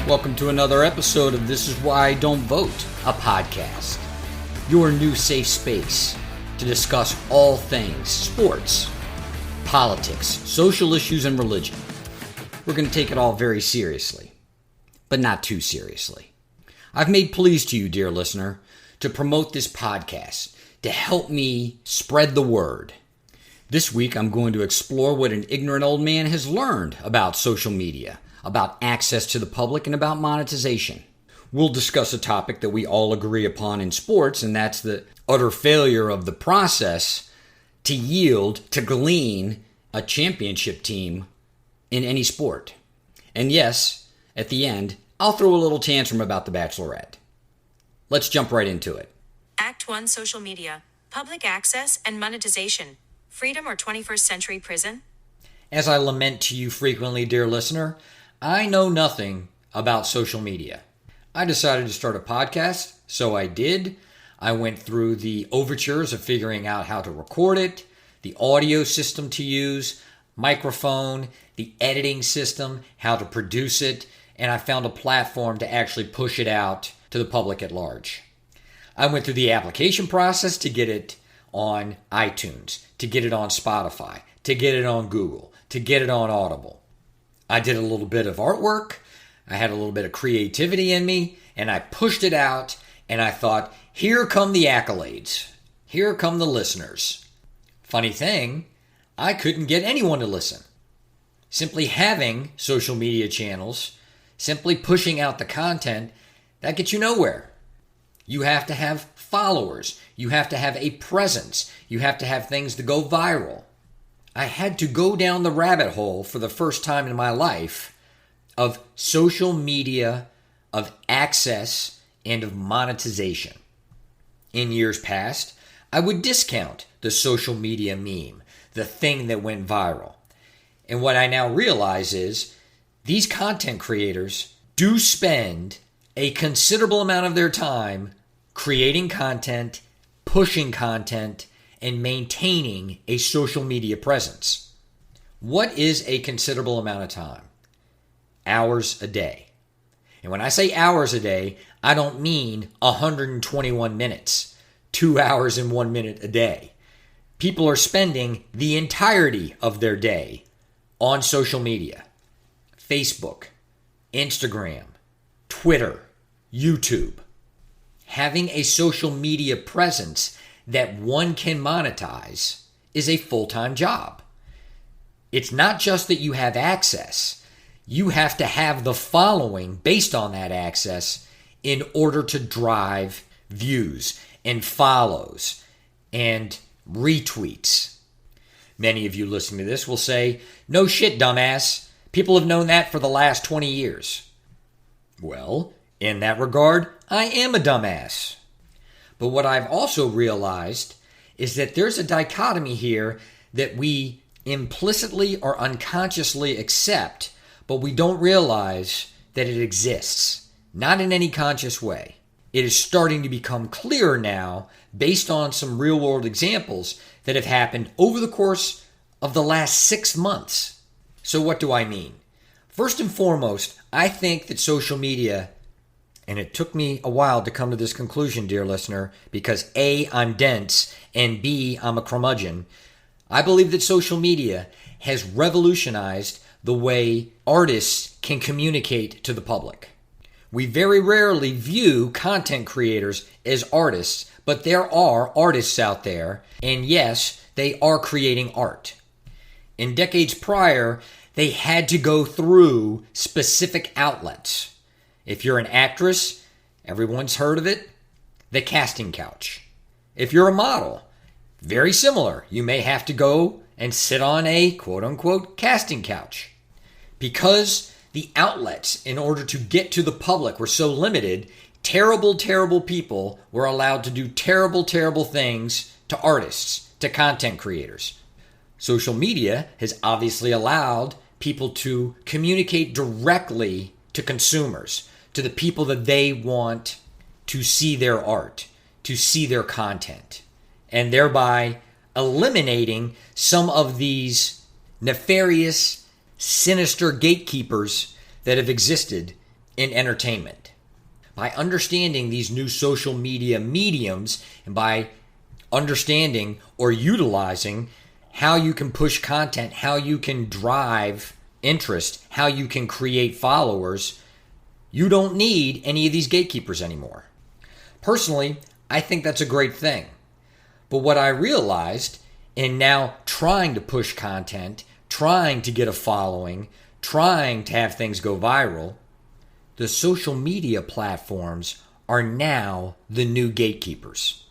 Welcome to another episode of This Is Why I Don't Vote, a podcast. Your new safe space to discuss all things sports, politics, social issues, and religion. We're going to take it all very seriously, but not too seriously. I've made pleas to you, dear listener, to promote this podcast, to help me spread the word. This week, I'm going to explore what an ignorant old man has learned about social media, about access to the public, and about monetization. We'll discuss a topic that we all agree upon in sports, and that's the utter failure of the process to yield, to glean a championship team in any sport. And yes, at the end, I'll throw a little tantrum about the Bachelorette. Let's jump right into it. Act 1: Social Media, Public Access and Monetization. Freedom or 21st Century Prison? As I lament to you frequently, dear listener, I know nothing about social media. I decided to start a podcast, so I did. I went through the overtures of figuring out how to record it, the audio system to use, microphone, the editing system, how to produce it, and I found a platform to actually push it out to the public at large. I went through the application process to get it on iTunes, to get it on Spotify, to get it on Google, to get it on Audible. I did a little bit of artwork, I had a little bit of creativity in me, and I pushed it out, and I thought, here come the accolades. Here come the listeners. Funny thing, I couldn't get anyone to listen. Simply having social media channels, simply pushing out the content, that gets you nowhere. You have to have followers. You have to have a presence. You have to have things to go viral. I had to go down the rabbit hole for the first time in my life of social media, of access, and of monetization. In years past, I would discount the social media meme, the thing that went viral. And what I now realize is these content creators do spend a considerable amount of their time creating content, pushing content, and maintaining a social media presence. What is a considerable amount of time? Hours a day. And when I say hours a day, I don't mean 121 minutes, 2 hours and 1 minute a day. People are spending the entirety of their day on social media. Facebook, Instagram, Twitter, YouTube. Having a social media presence that one can monetize is a full-time job. It's not just that you have access. You have to have the following based on that access in order to drive views and follows and retweets. Many of you listening to this will say, no shit, dumbass. People have known that for the last 20 years. Well, in that regard, I am a dumbass. But what I've also realized is that there's a dichotomy here that we implicitly or unconsciously accept, but we don't realize that it exists, not in any conscious way. It is starting to become clearer now based on some real-world examples that have happened over the course of the last 6 months. So what do I mean? First and foremost, I think that social media, and it took me a while to come to this conclusion, dear listener, because A, I'm dense, and B, I'm a curmudgeon. I believe that social media has revolutionized the way artists can communicate to the public. We very rarely view content creators as artists, but there are artists out there, and yes, they are creating art. In decades prior, they had to go through specific outlets. If you're an actress, everyone's heard of it, the casting couch. If you're a model, very similar. You may have to go and sit on a quote-unquote casting couch. Because the outlets in order to get to the public were so limited, terrible, terrible people were allowed to do terrible, terrible things to artists, to content creators. Social media has obviously allowed people to communicate directly to consumers, to the people that they want to see their art, to see their content, and thereby eliminating some of these nefarious, sinister gatekeepers that have existed in entertainment. By understanding these new social media mediums and by understanding or utilizing how you can push content, how you can drive interest, how you can create followers, you don't need any of these gatekeepers anymore. Personally, I think that's a great thing. But what I realized in now trying to push content, trying to get a following, trying to have things go viral, the social media platforms are now the new gatekeepers.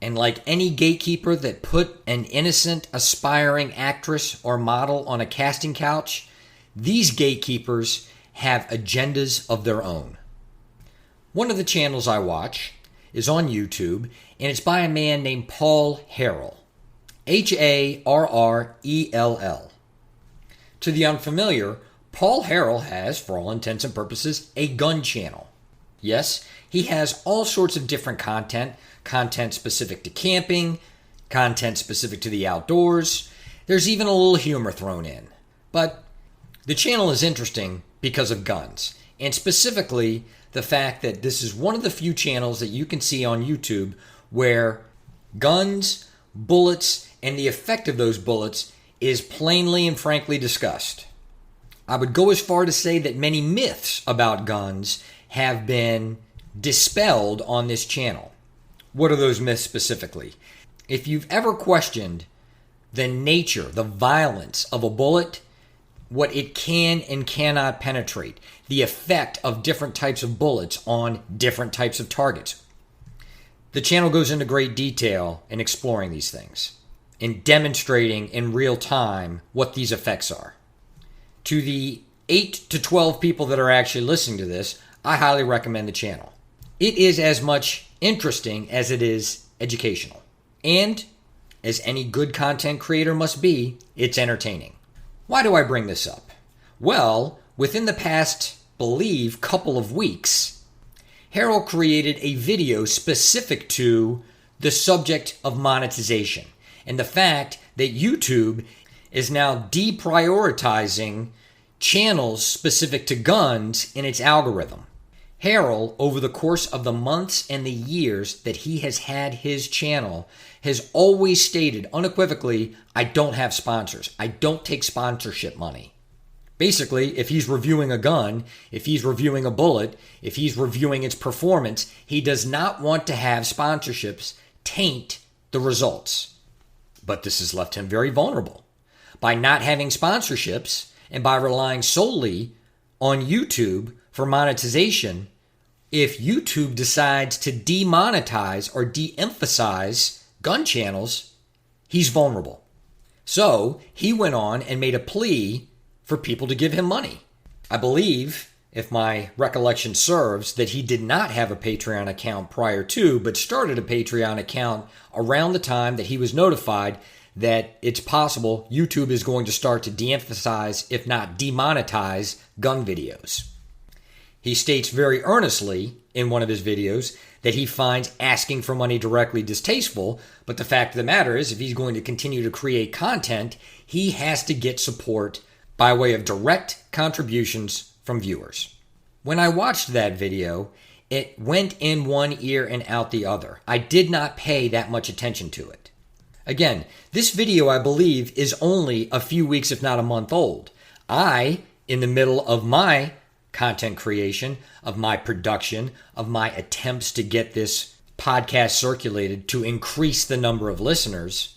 And like any gatekeeper that put an innocent, aspiring actress or model on a casting couch, these gatekeepers have agendas of their own. One of the channels I watch is on YouTube, and it's by a man named Paul Harrell. Harrell. To the unfamiliar, Paul Harrell has, for all intents and purposes, a gun channel. Yes, he has all sorts of different content specific to camping, content specific to the outdoors. There's even a little humor thrown in. But the channel is interesting because of guns, and specifically the fact that this is one of the few channels that you can see on YouTube where guns, bullets, and the effect of those bullets is plainly and frankly discussed. I would go as far to say that many myths about guns have been dispelled on this channel. What are those myths specifically? If you've ever questioned the nature, the violence of a bullet, what it can and cannot penetrate, the effect of different types of bullets on different types of targets, the channel goes into great detail in exploring these things and demonstrating in real time what these effects are. To the 8 to 12 people that are actually listening to this, I highly recommend the channel. It is as much interesting as it is educational. And, as any good content creator must be, it's entertaining. Why do I bring this up? Well, within the past, couple of weeks, Harold created a video specific to the subject of monetization and the fact that YouTube is now deprioritizing channels specific to guns in its algorithm. Harold, over the course of the months and the years that he has had his channel, has always stated unequivocally, I don't have sponsors. I don't take sponsorship money. Basically, if he's reviewing a gun, if he's reviewing a bullet, if he's reviewing its performance, he does not want to have sponsorships taint the results. But this has left him very vulnerable. By not having sponsorships and by relying solely on YouTube for monetization, if YouTube decides to demonetize or de-emphasize gun channels, he's vulnerable. So he went on and made a plea for people to give him money. I believe, if my recollection serves, that he did not have a Patreon account prior to, but started a Patreon account around the time that he was notified that it's possible YouTube is going to start to de-emphasize, if not demonetize, gun videos. He states very earnestly in one of his videos that he finds asking for money directly distasteful, but the fact of the matter is, if he's going to continue to create content, he has to get support by way of direct contributions from viewers. When I watched that video, it went in one ear and out the other. I did not pay that much attention to it. Again, this video, I believe, is only a few weeks, if not a month old. I, in the middle of my content creation, of my production, of my attempts to get this podcast circulated to increase the number of listeners,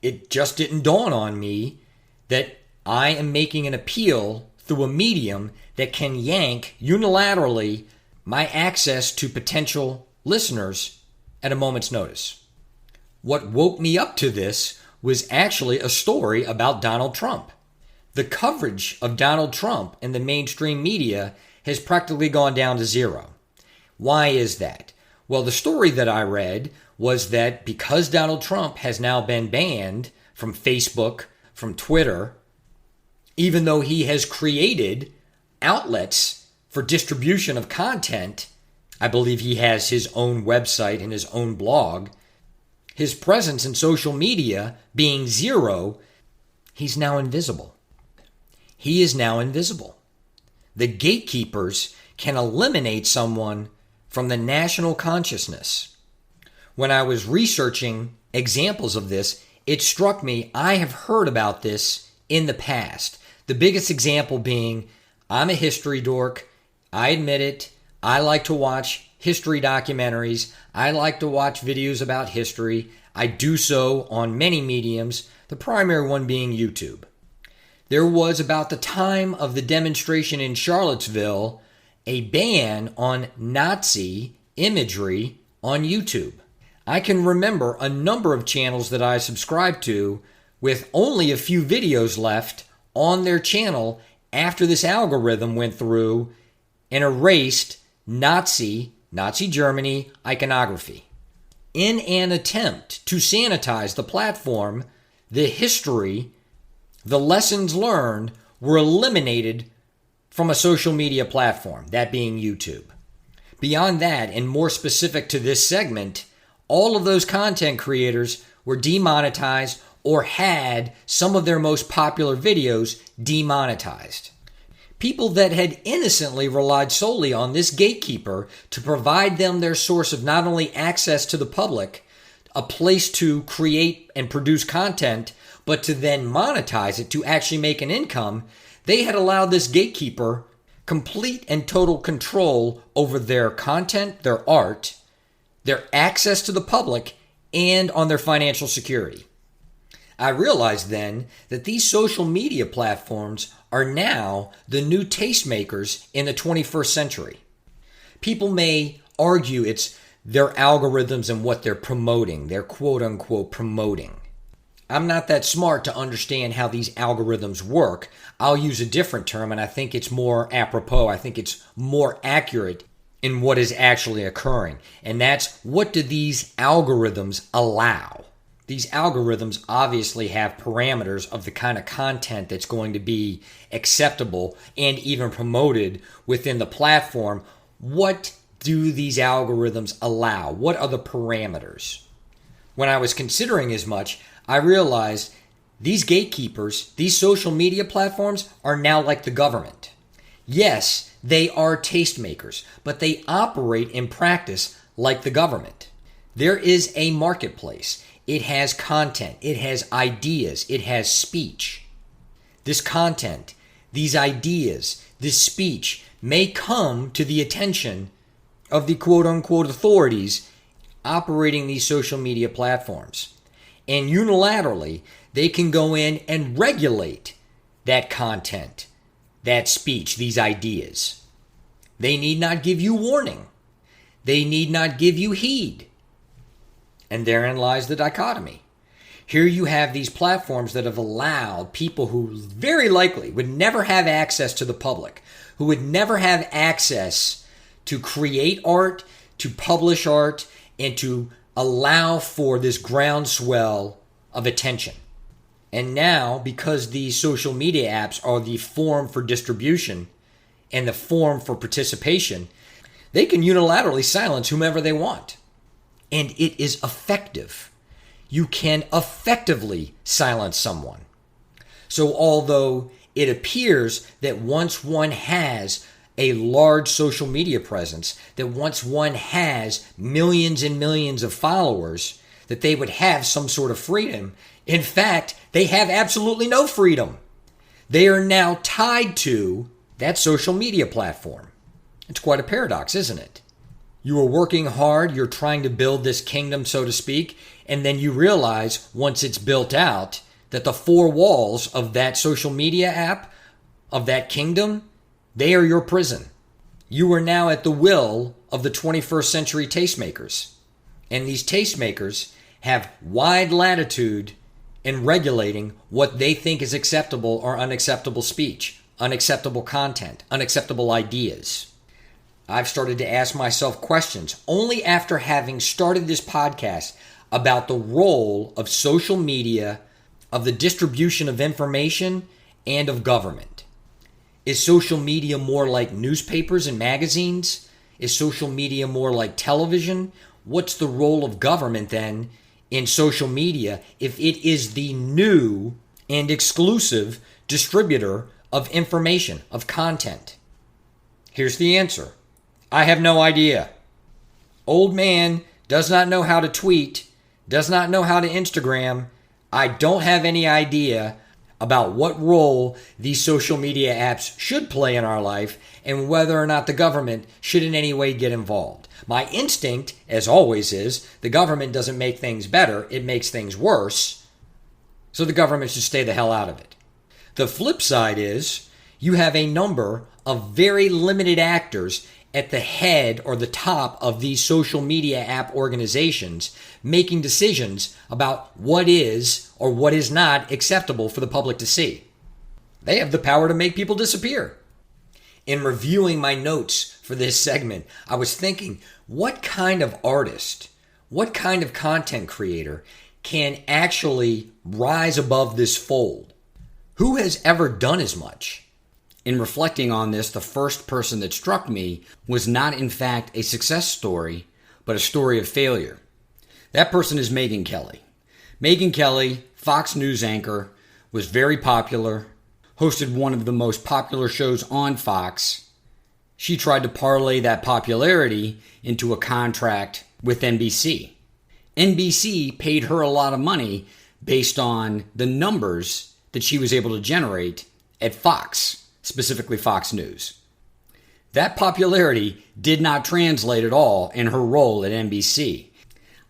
it just didn't dawn on me that I am making an appeal through a medium that can yank unilaterally my access to potential listeners at a moment's notice. What woke me up to this was actually a story about Donald Trump. The coverage of Donald Trump in the mainstream media has practically gone down to zero. Why is that? Well, the story that I read was that because Donald Trump has now been banned from Facebook, from Twitter, even though he has created outlets for distribution of content, I believe he has his own website and his own blog, his presence in social media being zero, he's now invisible. He is now invisible. The gatekeepers can eliminate someone from the national consciousness. When I was researching examples of this, it struck me I have heard about this in the past. The biggest example being, I'm a history dork. I admit it. I like to watch history documentaries. I like to watch videos about history. I do so on many mediums, the primary one being YouTube. There was, about the time of the demonstration in Charlottesville, a ban on Nazi imagery on YouTube. I can remember a number of channels that I subscribed to with only a few videos left on their channel after this algorithm went through and erased Nazi Germany iconography. In an attempt to sanitize the platform, the history, the lessons learned were eliminated from a social media platform, that being YouTube. Beyond that, and more specific to this segment, all of those content creators were demonetized or had some of their most popular videos demonetized. People that had innocently relied solely on this gatekeeper to provide them their source of not only access to the public, a place to create and produce content, but to then monetize it to actually make an income, they had allowed this gatekeeper complete and total control over their content, their art, their access to the public, and on their financial security. I realized then that these social media platforms are now the new tastemakers in the 21st century. People may argue it's their algorithms and what they're promoting, they're quote-unquote promoting. I'm not that smart to understand how these algorithms work. I'll use a different term, and I think it's more apropos. I think it's more accurate in what is actually occurring. And that's, what do these algorithms allow? These algorithms obviously have parameters of the kind of content that's going to be acceptable and even promoted within the platform. What do these algorithms allow? What are the parameters? When I was considering as much, I realized these gatekeepers, these social media platforms, are now like the government. Yes, they are tastemakers, but they operate in practice like the government. There is a marketplace. It has content. It has ideas. It has speech. This content, these ideas, this speech may come to the attention of the quote-unquote authorities operating these social media platforms. And unilaterally, they can go in and regulate that content, that speech, these ideas. They need not give you warning. They need not give you heed. And therein lies the dichotomy. Here you have these platforms that have allowed people who very likely would never have access to the public, who would never have access to create art, to publish art, and to allow for this groundswell of attention. And now, because these social media apps are the form for distribution and the form for participation, they can unilaterally silence whomever they want. And it is effective. You can effectively silence someone. So although it appears that once one has a large social media presence, that once one has millions and millions of followers, that they would have some sort of freedom. In fact, they have absolutely no freedom. They are now tied to that social media platform. It's quite a paradox, isn't it? You are working hard, you're trying to build this kingdom, so to speak, and then you realize once it's built out that the four walls of that social media app, of that kingdom, they are your prison. You are now at the will of the 21st century tastemakers. And these tastemakers have wide latitude in regulating what they think is acceptable or unacceptable speech, unacceptable content, unacceptable ideas. I've started to ask myself questions only after having started this podcast about the role of social media, of the distribution of information, and of government. Is social media more like newspapers and magazines? Is social media more like television? What's the role of government then in social media if it is the new and exclusive distributor of information, of content? Here's the answer. I have no idea. Old man does not know how to tweet, does not know how to Instagram. I don't have any idea about what role these social media apps should play in our life and whether or not the government should in any way get involved. My instinct, as always, is the government doesn't make things better, it makes things worse, so the government should stay the hell out of it. The flip side is you have a number of very limited actors at the head or the top of these social media app organizations making decisions about what is or what is not acceptable for the public to see. They have the power to make people disappear. In reviewing my notes for this segment, I was thinking, what kind of artist, what kind of content creator can actually rise above this fold? Who has ever done as much? In reflecting on this, the first person that struck me was not in fact a success story, but a story of failure. That person is Megyn Kelly. Megyn Kelly, Fox News anchor, was very popular, hosted one of the most popular shows on Fox. She tried to parlay that popularity into a contract with NBC. NBC paid her a lot of money based on the numbers that she was able to generate at Fox, specifically Fox News. That popularity did not translate at all in her role at NBC.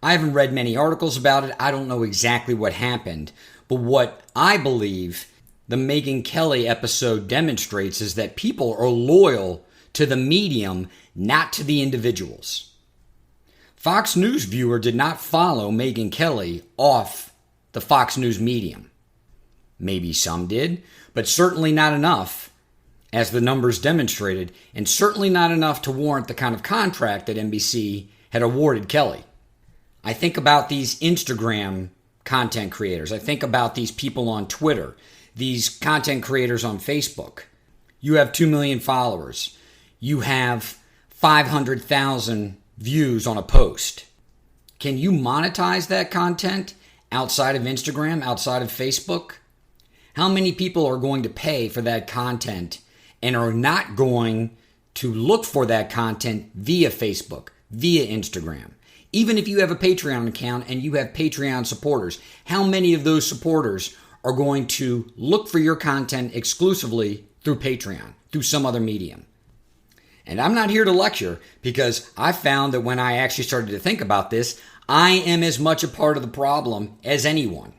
I haven't read many articles about it. I don't know exactly what happened. But what I believe the Megyn Kelly episode demonstrates is that people are loyal to the medium, not to the individuals. Fox News viewer did not follow Megyn Kelly off the Fox News medium. Maybe some did, but certainly not enough, as the numbers demonstrated, and certainly not enough to warrant the kind of contract that NBC had awarded Kelly. I think about these Instagram content creators. I think about these people on Twitter, these content creators on Facebook. You have 2 million followers. You have 500,000 views on a post. Can you monetize that content outside of Instagram, outside of Facebook? How many people are going to pay for that content and are not going to look for that content via Facebook, via Instagram? Even if you have a Patreon account and you have Patreon supporters, how many of those supporters are going to look for your content exclusively through Patreon, through some other medium? And I'm not here to lecture, because I found that when I actually started to think about this, I am as much a part of the problem as anyone.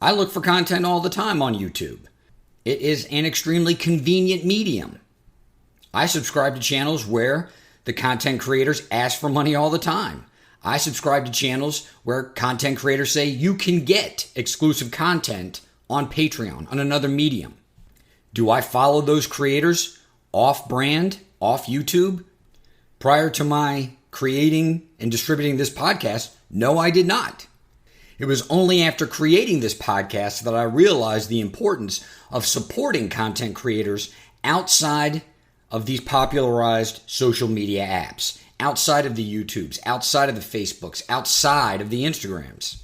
I look for content all the time on YouTube. It is an extremely convenient medium. I subscribe to channels where the content creators ask for money all the time. I subscribe to channels where content creators say you can get exclusive content on Patreon, on another medium. Do I follow those creators off-brand, off YouTube? Prior to my creating and distributing this podcast, no, I did not. It was only after creating this podcast that I realized the importance of supporting content creators outside of these popularized social media apps, outside of the YouTubes, outside of the Facebooks, outside of the Instagrams.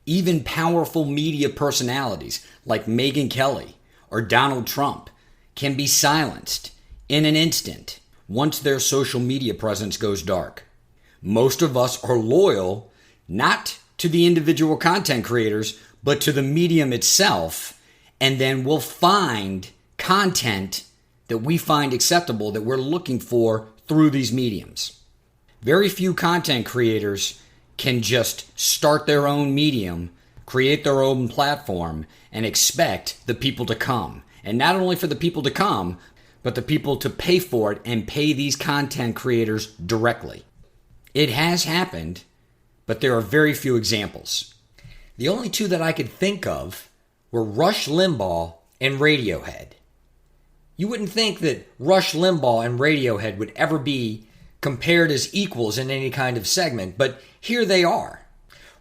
Even powerful media personalities like Megyn Kelly or Donald Trump can be silenced in an instant once their social media presence goes dark. Most of us are loyal not to the individual content creators, but to the medium itself, and then we'll find content that we find acceptable, that we're looking for through these mediums. Very few content creators can just start their own medium, create their own platform, and expect the people to come. And not only for the people to come, but the people to pay for it and pay these content creators directly. It has happened, but there are very few examples. The only two that I could think of were Rush Limbaugh and Radiohead. You wouldn't think that Rush Limbaugh and Radiohead would ever be compared as equals in any kind of segment, but here they are.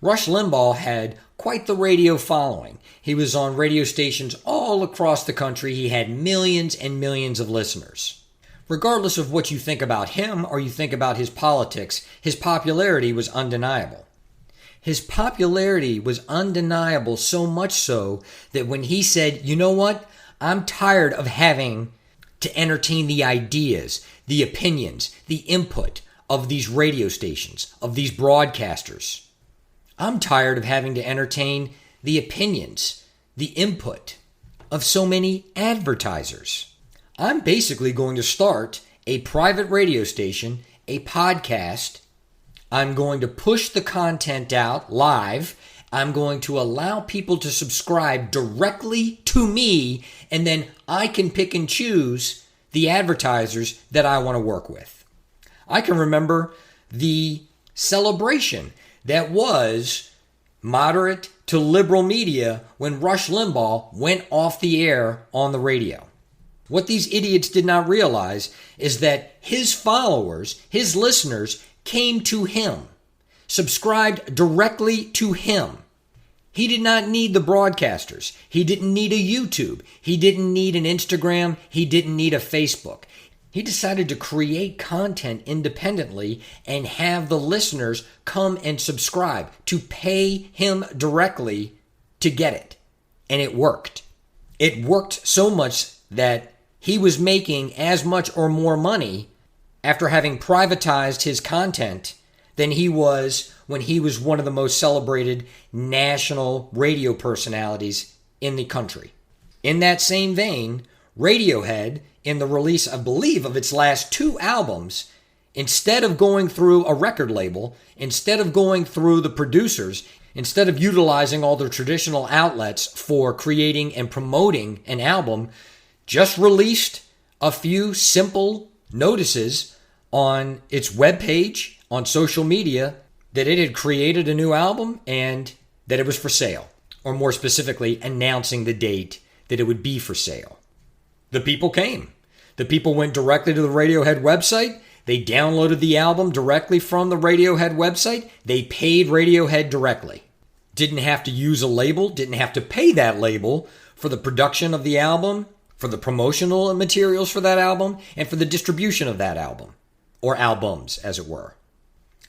Rush Limbaugh had quite the radio following. He was on radio stations all across the country. He had millions and millions of listeners. Regardless of what you think about him or you think about his politics, his popularity was undeniable. His popularity was undeniable, so much so that when he said, you know what, I'm tired of having to entertain the ideas, the opinions, the input of these radio stations, of these broadcasters. I'm tired of having to entertain the opinions, the input of so many advertisers. I'm basically going to start a private radio station, a podcast. I'm going to push the content out live. I'm going to allow people to subscribe directly to me, and then I can pick and choose the advertisers that I want to work with. I can remember the celebration that was moderate to liberal media when Rush Limbaugh went off the air on the radio. What these idiots did not realize is that his followers, his listeners, came to him, subscribed directly to him. He did not need the broadcasters. He didn't need a YouTube. He didn't need an Instagram. He didn't need a Facebook. He decided to create content independently and have the listeners come and subscribe, to pay him directly to get it. And it worked. It worked so much that he was making as much or more money after having privatized his content than he was when he was one of the most celebrated national radio personalities in the country. In that same vein, Radiohead, in the release, I believe, of its last 2 albums, instead of going through a record label, instead of going through the producers, instead of utilizing all their traditional outlets for creating and promoting an album, just released a few simple notices on its webpage, on social media, that it had created a new album and that it was for sale, or more specifically, announcing the date that it would be for sale. The people came. The people went directly to the Radiohead website. They downloaded the album directly from the Radiohead website. They paid Radiohead directly. Didn't have to use a label, didn't have to pay that label for the production of the album, for the promotional materials for that album, and for the distribution of that album, or albums, as it were.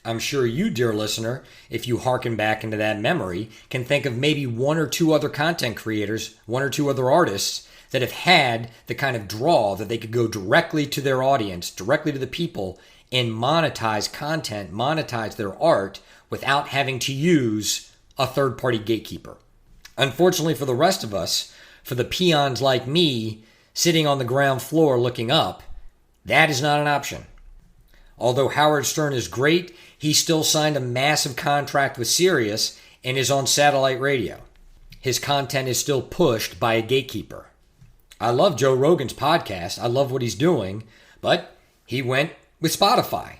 I'm sure you, dear listener, if you hearken back into that memory, can think of maybe 1 or 2 other content creators, 1 or 2 other artists that have had the kind of draw that they could go directly to their audience, directly to the people, and monetize content, monetize their art without having to use a third-party gatekeeper. Unfortunately for the rest of us, for the peons like me sitting on the ground floor looking up, that is not an option. Although Howard Stern is great, he still signed a massive contract with Sirius and is on satellite radio. His content is still pushed by a gatekeeper. I love Joe Rogan's podcast. I love what he's doing, but he went with Spotify.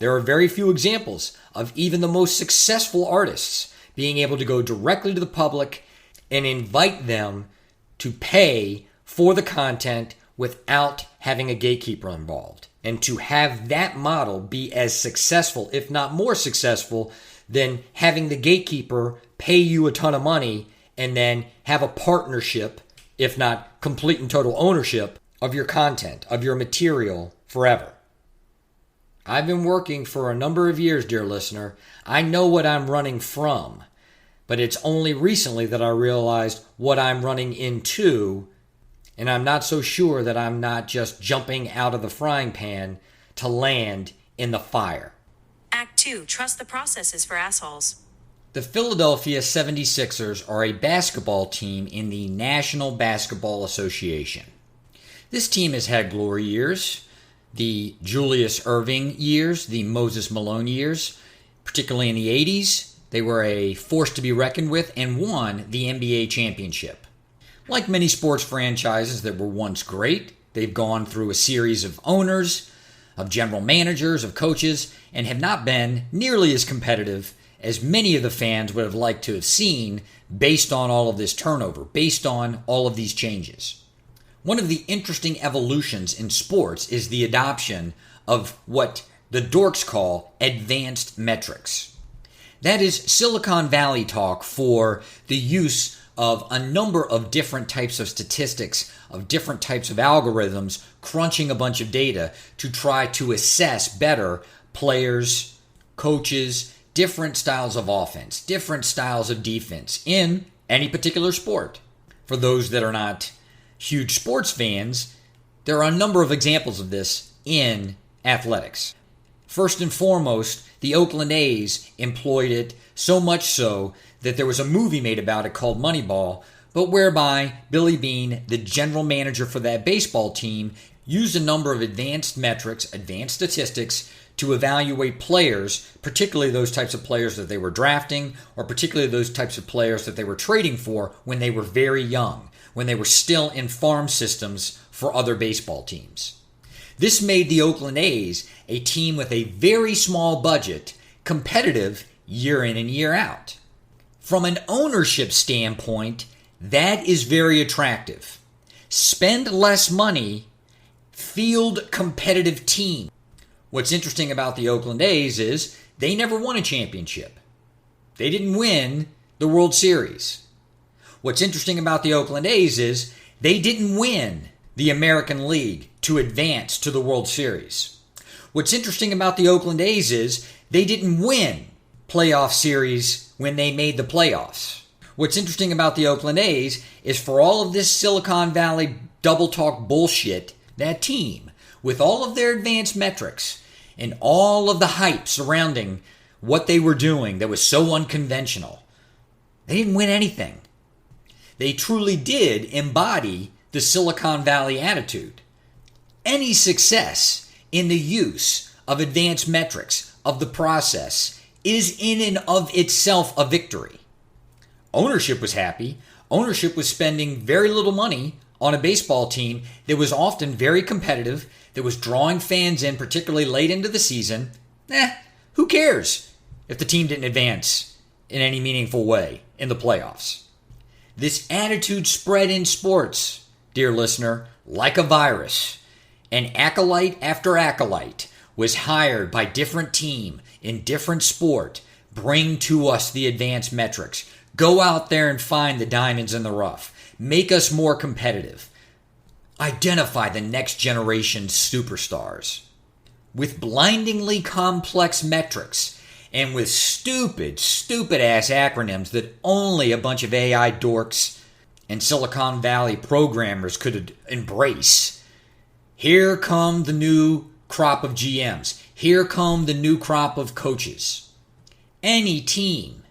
There are very few examples of even the most successful artists being able to go directly to the public and invite them to pay for the content without having a gatekeeper involved. And to have that model be as successful, if not more successful, than having the gatekeeper pay you a ton of money and then have a partnership, if not complete and total ownership, of your content, of your material forever. I've been working for a number of years, dear listener. I know what I'm running from, but it's only recently that I realized what I'm running into, and I'm not so sure that I'm not just jumping out of the frying pan to land in the fire. Act 2. Trust the process is for assholes. The Philadelphia 76ers are a basketball team in the National Basketball Association. This team has had glory years, the Julius Erving years, the Moses Malone years, particularly in the 80s. They were a force to be reckoned with and won the NBA championship. Like many sports franchises that were once great, they've gone through a series of owners, of general managers, of coaches, and have not been nearly as competitive as many of the fans would have liked to have seen based on all of this turnover, based on all of these changes. One of the interesting evolutions in sports is the adoption of what the dorks call advanced metrics. That is Silicon Valley talk for the use of a number of different types of statistics, of different types of algorithms, crunching a bunch of data to try to assess better players, coaches, different styles of offense, different styles of defense in any particular sport. For those that are not huge sports fans, There are a number of examples of this in athletics. First and foremost, the Oakland A's employed it so much so that there was a movie made about it called Moneyball, but whereby Billy Beane, the general manager for that baseball team, used a number of advanced metrics, advanced statistics, to evaluate players, particularly those types of players that they were drafting, or particularly those types of players that they were trading for when they were very young, when they were still in farm systems for other baseball teams. This made the Oakland A's a team with a very small budget, competitive year in and year out. From an ownership standpoint, that is very attractive. Spend less money, field competitive team. What's interesting about the Oakland A's is they never won a championship. They didn't win the World Series. What's interesting about the Oakland A's is they didn't win the American League to advance to the World Series. What's interesting about the Oakland A's is they didn't win playoff series when they made the playoffs. What's interesting about the Oakland A's is for all of this Silicon Valley double talk bullshit, that team, with all of their advanced metrics and all of the hype surrounding what they were doing that was so unconventional, they didn't win anything. They truly did embody the Silicon Valley attitude. Any success in the use of advanced metrics of the process is in and of itself a victory. Ownership was happy. Ownership was spending very little money on a baseball team that was often very competitive, that was drawing fans in, particularly late into the season. Who cares if the team didn't advance in any meaningful way in the playoffs? This attitude spread in sports, dear listener, like a virus. And acolyte after acolyte was hired by different team in different sport. Bring to us the advanced metrics. Go out there and find the diamonds in the rough. Make us more competitive. Identify the next generation superstars. With blindingly complex metrics and with stupid ass acronyms that only a bunch of AI dorks and Silicon Valley programmers could embrace. Here come the new crop of GMs. Here come the new crop of coaches. Any team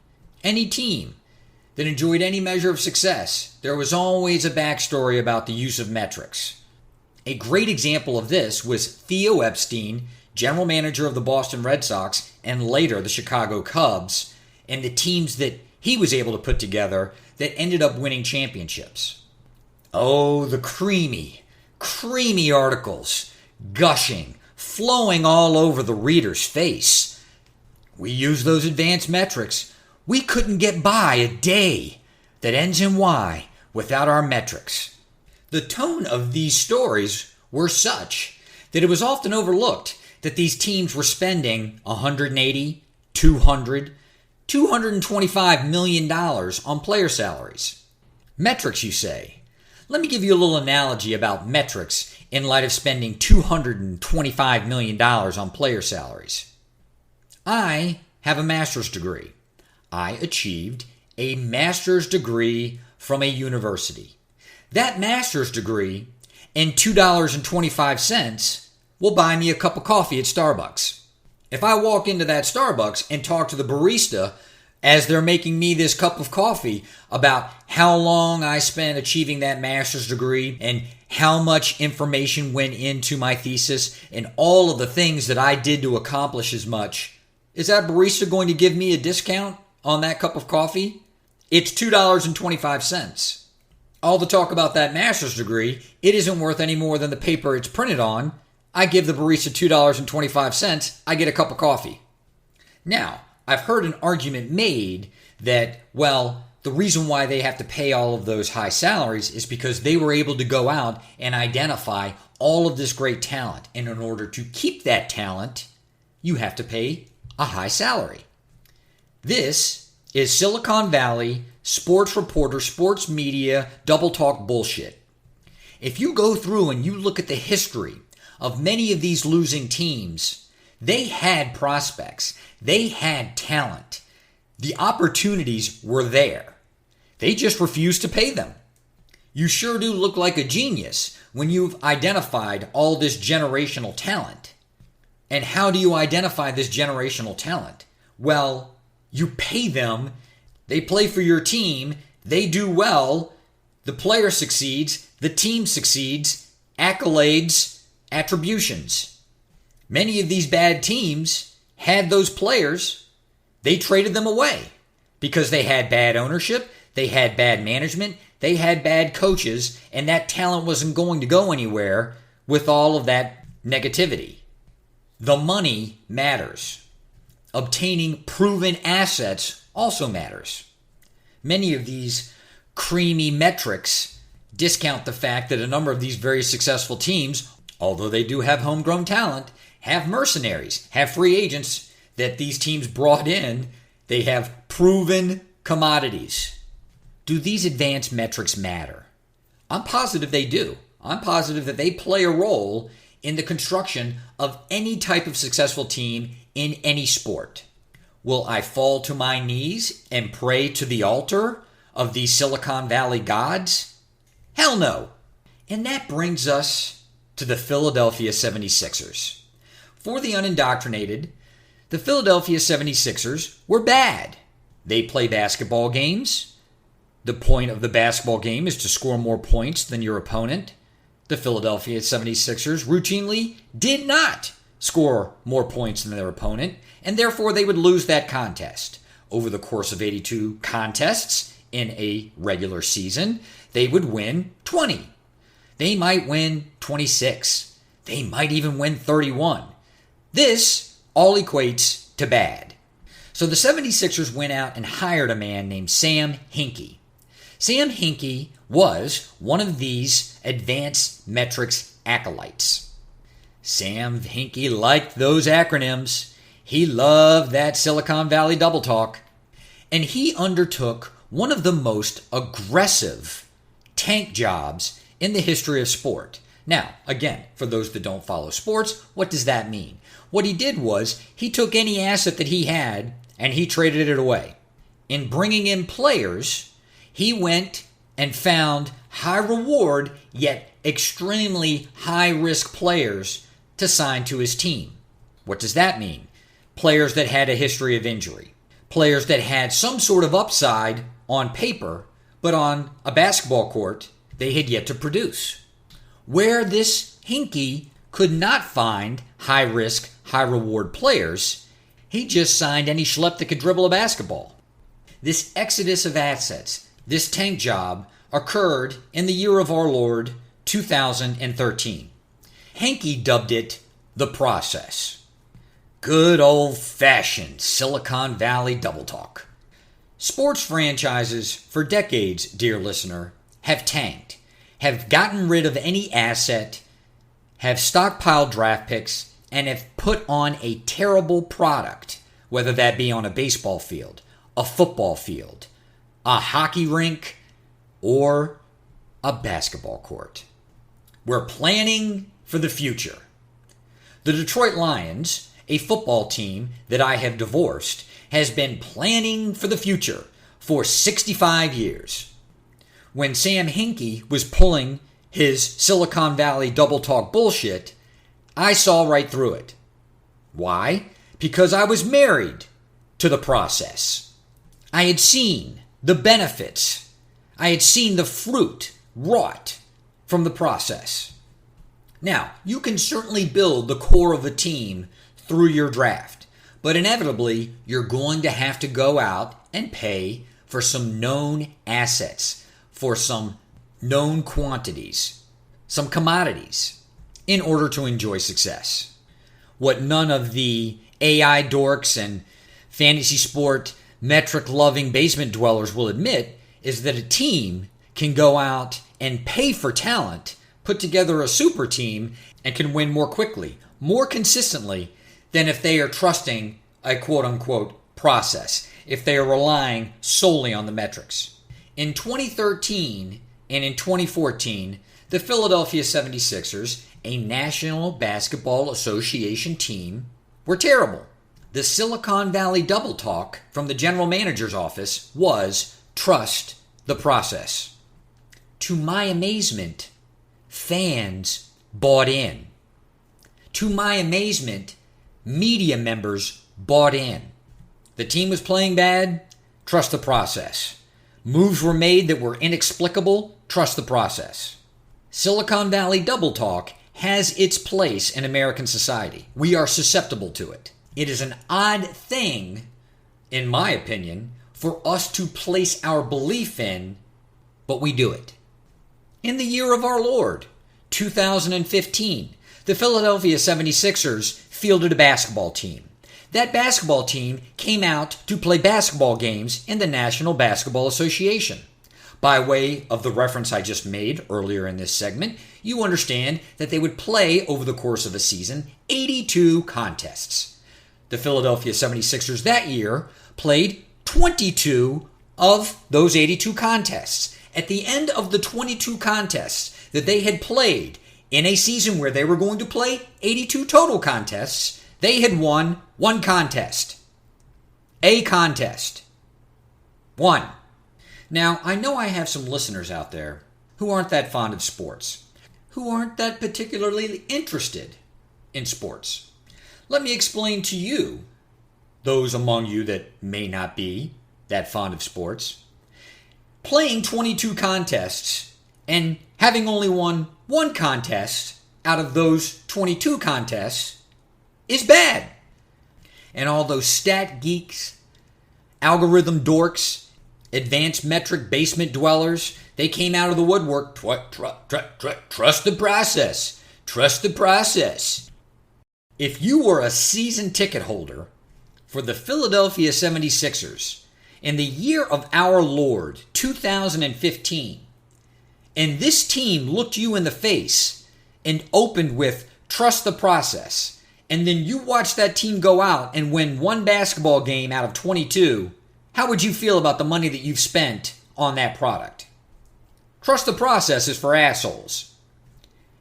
that enjoyed any measure of success, there was always a backstory about the use of metrics. A great example of this was Theo Epstein, general manager of the Boston Red Sox and later the Chicago Cubs, and the teams that he was able to put together that ended up winning championships. Oh, the creamy articles, gushing, flowing all over the reader's face. We use those advanced metrics. We couldn't get by a day that ends in Y without our metrics. The tone of these stories were such that it was often overlooked that these teams were spending $180, $200, $225 million on player salaries. Metrics, you say? Let me give you a little analogy about metrics in light of spending $225 million on player salaries. I have a master's degree. I achieved a master's degree from a university. That master's degree and $2.25 will buy me a cup of coffee at Starbucks. If I walk into that Starbucks and talk to the barista as they're making me this cup of coffee about how long I spent achieving that master's degree and how much information went into my thesis and all of the things that I did to accomplish as much, is that barista going to give me a discount on that cup of coffee? It's $2.25. All the talk about that master's degree, it isn't worth any more than the paper it's printed on. I give the barista $2.25, I get a cup of coffee. Now, I've heard an argument made that, well, the reason why they have to pay all of those high salaries is because they were able to go out and identify all of this great talent. And in order to keep that talent, you have to pay a high salary. This is Silicon Valley sports reporter, sports media, double talk bullshit. If you go through and you look at the history of many of these losing teams, they had prospects. They had talent. The opportunities were there. They just refused to pay them. You sure do look like a genius when you've identified all this generational talent. And how do you identify this generational talent? Well, you pay them, they play for your team, they do well, the player succeeds, the team succeeds, accolades, attributions. Many of these bad teams had those players, they traded them away because they had bad ownership, they had bad management, they had bad coaches, and that talent wasn't going to go anywhere with all of that negativity. The money matters. Obtaining proven assets also matters. Many of these creamy metrics discount the fact that a number of these very successful teams, although they do have homegrown talent, have mercenaries, have free agents that these teams brought in. They have proven commodities. Do these advanced metrics matter? I'm positive they do. I'm positive that they play a role in the construction of any type of successful team in any sport. Will I fall to my knees and pray to the altar of these Silicon Valley gods? Hell no. And that brings us to the Philadelphia 76ers. For the unindoctrinated, the Philadelphia 76ers were bad. They play basketball games. The point of the basketball game is to score more points than your opponent. The Philadelphia 76ers routinely did not score more points than their opponent, and therefore they would lose that contest. Over the course of 82 contests in a regular season, they would win 20. They might win 26. They might even win 31. This all equates to bad. So the 76ers went out and hired a man named Sam Hinkie. Sam Hinkie was one of these advanced metrics acolytes. Sam Hinkie liked those acronyms. He loved that Silicon Valley double talk. And he undertook one of the most aggressive tank jobs in the history of sport. Now, again, for those that don't follow sports, what does that mean? What he did was he took any asset that he had and he traded it away. In bringing in players, he went and found high reward yet extremely high risk players to sign to his team. What does that mean? Players that had a history of injury. Players that had some sort of upside on paper, but on a basketball court, they had yet to produce. Where this Hinkie could not find high risk, high reward players, he just signed any schlep that could dribble a basketball. This exodus of assets, this tank job, occurred in the year of our Lord, 2013. Hinkie dubbed it the process. Good old-fashioned Silicon Valley double talk. Sports franchises for decades, dear listener, have tanked, have gotten rid of any asset, have stockpiled draft picks, and have put on a terrible product, whether that be on a baseball field, a football field, a hockey rink, or a basketball court. We're planning for the future. The Detroit Lions, a football team that I have divorced, has been planning for the future for 65 years. When Sam Hinkie was pulling his Silicon Valley double talk bullshit, I saw right through it. Why? Because I was married to the process. I had seen the benefits. I had seen the fruit wrought from the process. Now, you can certainly build the core of a team through your draft, but inevitably, you're going to have to go out and pay for some known assets, for some known quantities, some commodities, in order to enjoy success. What none of the AI dorks and fantasy sport metric-loving basement dwellers will admit is that a team can go out and pay for talent, put together a super team, and can win more quickly, more consistently, than if they are trusting a quote-unquote process, if they are relying solely on the metrics. In 2013 and in 2014, the Philadelphia 76ers, a National Basketball Association team, were terrible. The Silicon Valley double talk from the general manager's office was trust the process. to my amazement, fans bought in. To my amazement, media members bought in. The team was playing bad, trust the process. Moves were made that were inexplicable, trust the process. Silicon Valley double talk has its place in American society. We are susceptible to it. It is an odd thing, in my opinion, for us to place our belief in, but we do it. In the year of our Lord, 2015, the Philadelphia 76ers fielded a basketball team. That basketball team came out to play basketball games in the National Basketball Association. By way of the reference I just made earlier in this segment, you understand that they would play over the course of a season 82 contests. The Philadelphia 76ers that year played 22 of those 82 contests. At the end of the 22 contests that they had played in a season where they were going to play 82 total contests, they had won one contest. A contest. One. Now, I know I have some listeners out there who aren't that fond of sports, who aren't that particularly interested in sports. Let me explain to you, those among you that may not be that fond of sports. Playing 22 contests and having only won one contest out of those 22 contests is bad. And all those stat geeks, algorithm dorks, advanced metric basement dwellers, they came out of the woodwork. Trust the process. Trust the process. If you were a season ticket holder for the Philadelphia 76ers in the year of our Lord, 2015, and this team looked you in the face and opened with trust the process, and then you watch that team go out and win one basketball game out of 22, how would you feel about the money that you've spent on that product? Trust the process is for assholes.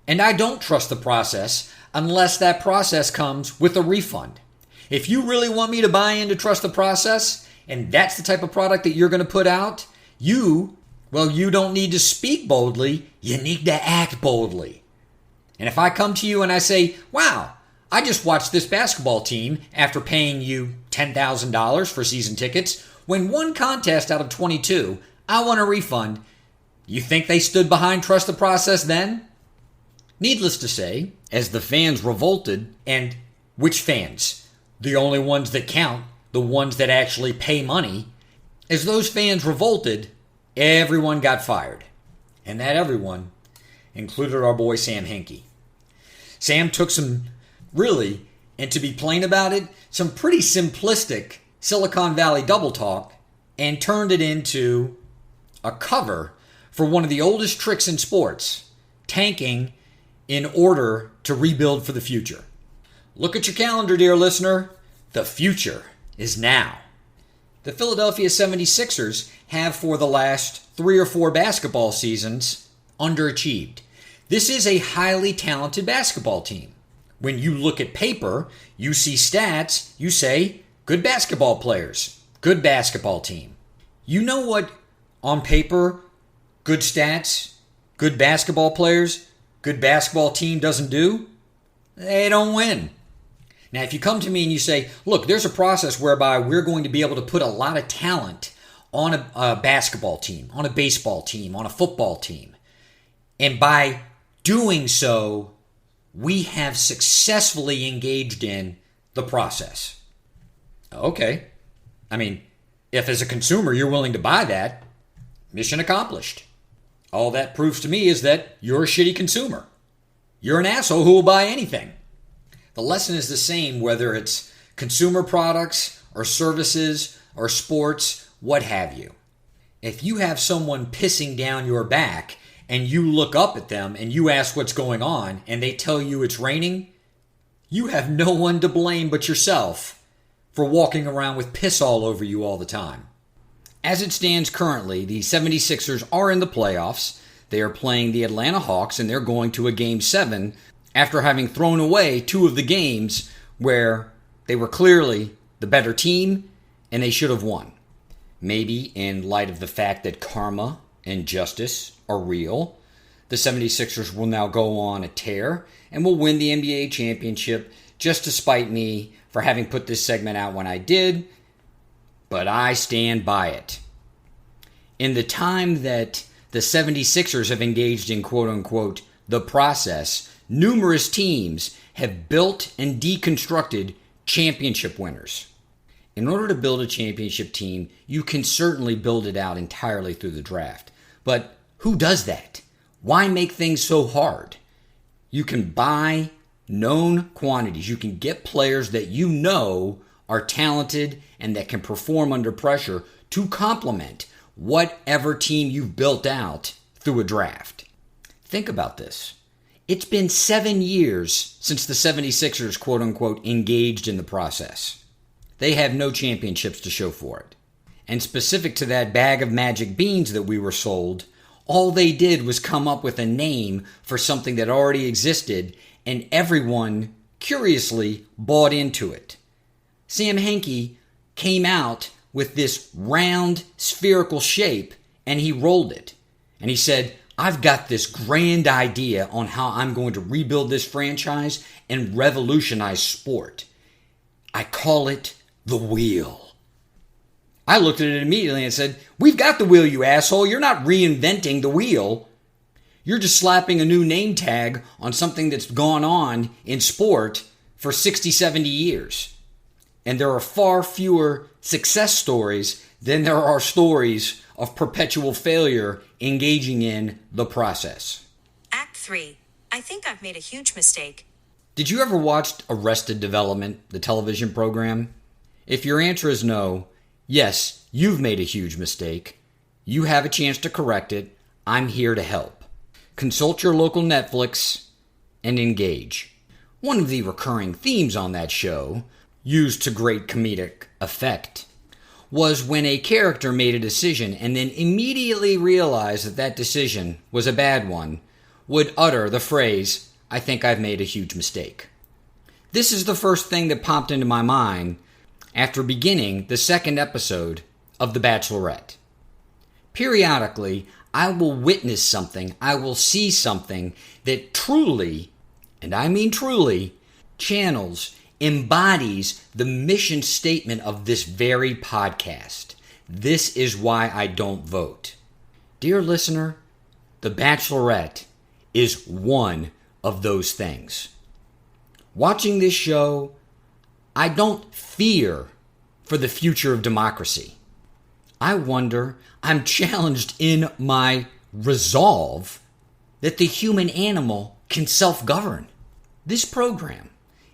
And I don't trust the process unless that process comes with a refund. If you really want me to buy into trust the process, and that's the type of product that you're going to put out, you don't need to speak boldly, you need to act boldly. And if I come to you and I say, wow, I just watched this basketball team after paying you $10,000 for season tickets, win one contest out of 22, I want a refund. You think they stood behind trust the process then? Needless to say, as the fans revolted, and which fans? The only ones that count, the ones that actually pay money. As those fans revolted, everyone got fired. And that everyone included our boy Sam Hinkie. Sam took and to be plain about it, some pretty simplistic Silicon Valley double talk and turned it into a cover for one of the oldest tricks in sports, tanking in order to rebuild for the future. Look at your calendar, dear listener. The future is now. The Philadelphia 76ers have for the last 3 or 4 basketball seasons underachieved. This is a highly talented basketball team. When you look at paper, you see stats, you say, good basketball players, good basketball team. You know what, on paper, good stats, good basketball players, good basketball team doesn't do? They don't win. Now, if you come to me and you say, look, there's a process whereby we're going to be able to put a lot of talent on a basketball team, on a baseball team, on a football team. And by doing so, we have successfully engaged in the process. Okay. I mean, if as a consumer you're willing to buy that, mission accomplished. All that proves to me is that you're a shitty consumer. You're an asshole who will buy anything. The lesson is the same whether it's consumer products or services or sports, what have you. If you have someone pissing down your back and you look up at them and you ask what's going on and they tell you it's raining, you have no one to blame but yourself for walking around with piss all over you all the time. As it stands currently, the 76ers are in the playoffs. They are playing the Atlanta Hawks and they're going to a Game 7 after having thrown away 2 of the games where they were clearly the better team and they should have won. Maybe in light of the fact that karma and justice are real. The 76ers will now go on a tear and will win the NBA championship, just to spite me for having put this segment out when I did, but I stand by it. In the time that the 76ers have engaged in quote-unquote the process, numerous teams have built and deconstructed championship winners. In order to build a championship team, you can certainly build it out entirely through the draft. But who does that? Why make things so hard? You can buy known quantities. You can get players that you know are talented and that can perform under pressure to complement whatever team you've built out through a draft. Think about this. It's been 7 years since the 76ers, quote-unquote, engaged in the process. They have no championships to show for it. And specific to that bag of magic beans that we were sold, all they did was come up with a name for something that already existed, and everyone, curiously, bought into it. Sam Hinkie came out with this round, spherical shape, and he rolled it. And he said, I've got this grand idea on how I'm going to rebuild this franchise and revolutionize sport. I call it the wheel. I looked at it immediately and said, we've got the wheel, you asshole. You're not reinventing the wheel. You're just slapping a new name tag on something that's gone on in sport for 60, 70 years. And there are far fewer success stories than there are stories of perpetual failure engaging in the process. Act 3. I think I've made a huge mistake. Did you ever watch Arrested Development, the television program? If your answer is no, yes, you've made a huge mistake. You have a chance to correct it. I'm here to help. Consult your local Netflix and engage. One of the recurring themes on that show, used to great comedic effect, was when a character made a decision and then immediately realized that that decision was a bad one, would utter the phrase, I think I've made a huge mistake. This is the first thing that popped into my mind after beginning the second episode of The Bachelorette. Periodically, I will witness something, I will see something that truly, and I mean truly, channels, embodies the mission statement of this very podcast. This is why I don't vote. Dear listener, The Bachelorette is one of those things. Watching this show, I don't fear for the future of democracy. I wonder, I'm challenged in my resolve that the human animal can self-govern. This program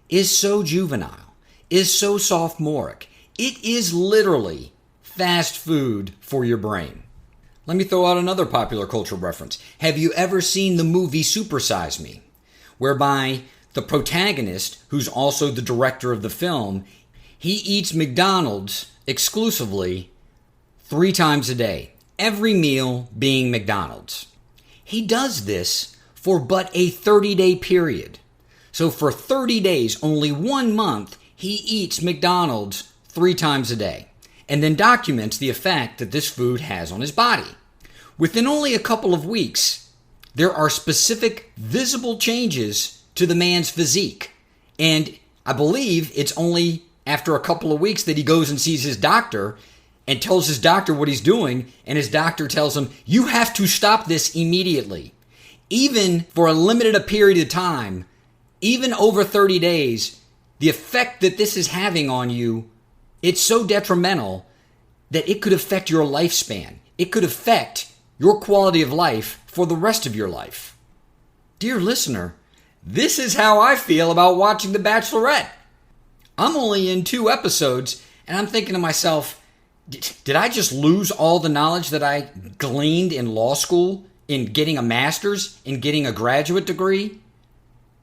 is so juvenile, is so sophomoric. It is literally fast food for your brain. Let me throw out another popular cultural reference. Have you ever seen the movie Super Size Me? Whereby the protagonist, who's also the director of the film, he eats McDonald's exclusively 3 times a day. Every meal being McDonald's. He does this for but a 30-day period. So for 30 days, only 1 month, he eats McDonald's 3 times a day. And then documents the effect that this food has on his body. Within only a couple of weeks, there are specific visible changes to the man's physique. And I believe it's only after a couple of weeks that he goes and sees his doctor and tells his doctor what he's doing, and his doctor tells him, you have to stop this immediately. Even for a limited period of time, even over 30 days, the effect that this is having on you, it's so detrimental that it could affect your lifespan. It could affect your quality of life for the rest of your life. Dear listener, this is how I feel about watching The Bachelorette. I'm only in 2 episodes, and I'm thinking to myself, did I just lose all the knowledge that I gleaned in law school, in getting a master's, in getting a graduate degree?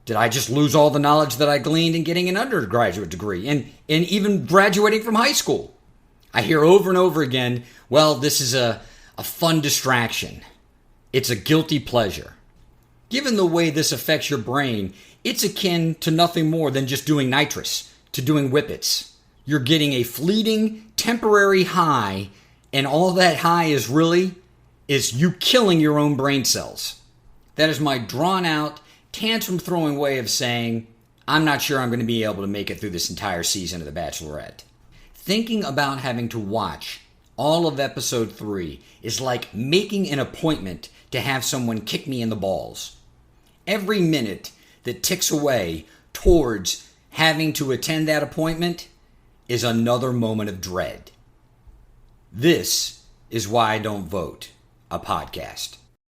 Did I just lose all the knowledge that I gleaned in getting an undergraduate degree, and even graduating from high school? I hear over and over again, well, this is a fun distraction. It's a guilty pleasure. Given the way this affects your brain, it's akin to nothing more than just doing nitrous, to doing whippets. You're getting a fleeting, temporary high, and all that high is really is you killing your own brain cells. That is my drawn out, tantrum throwing way of saying, I'm not sure I'm going to be able to make it through this entire season of The Bachelorette. Thinking about having to watch all of episode 3 is like making an appointment to have someone kick me in the balls. Every minute that ticks away towards having to attend that appointment is another moment of dread. This is why I don't vote a podcast.